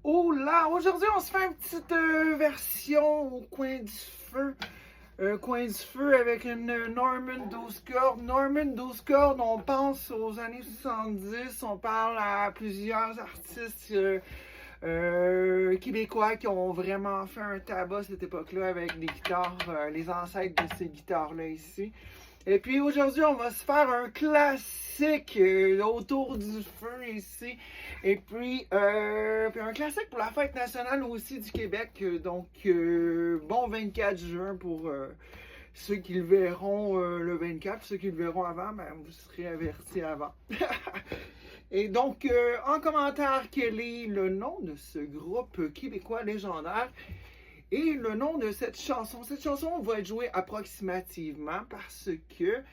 Oh là, aujourd'hui on se fait une petite version au coin du feu. Un coin du feu avec une Norman 12 cordes. Norman 12 cordes, on pense aux années 70, on parle à plusieurs artistes québécois qui ont vraiment fait un tabac à cette époque-là avec des guitares, les ancêtres de ces guitares-là ici. Et puis aujourd'hui, on va se faire un classique autour du feu ici. Et puis un classique pour la fête nationale aussi du Québec. Donc, bon 24 juin pour ceux qui le verront le 24. Ceux qui le verront avant, ben, vous serez avertis avant. Et donc, en commentaire, quel est le nom de ce groupe québécois légendaire? Et le nom de cette chanson va être jouée approximativement parce que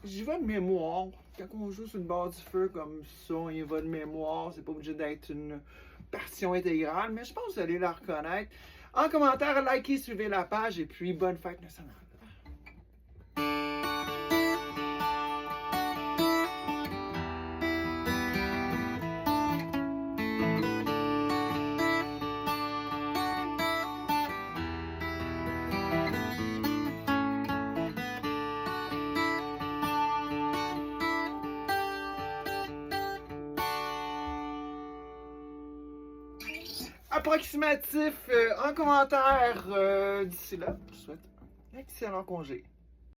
j'y vais de mémoire. Quand on joue sur le bord du feu comme ça, on y va de mémoire. C'est pas obligé d'être une partition intégrale, mais je pense que vous allez la reconnaître. En commentaire, likez, suivez la page et puis bonne fête nationale. Approximatif en commentaire d'ici là. Je vous souhaite un excellent congé.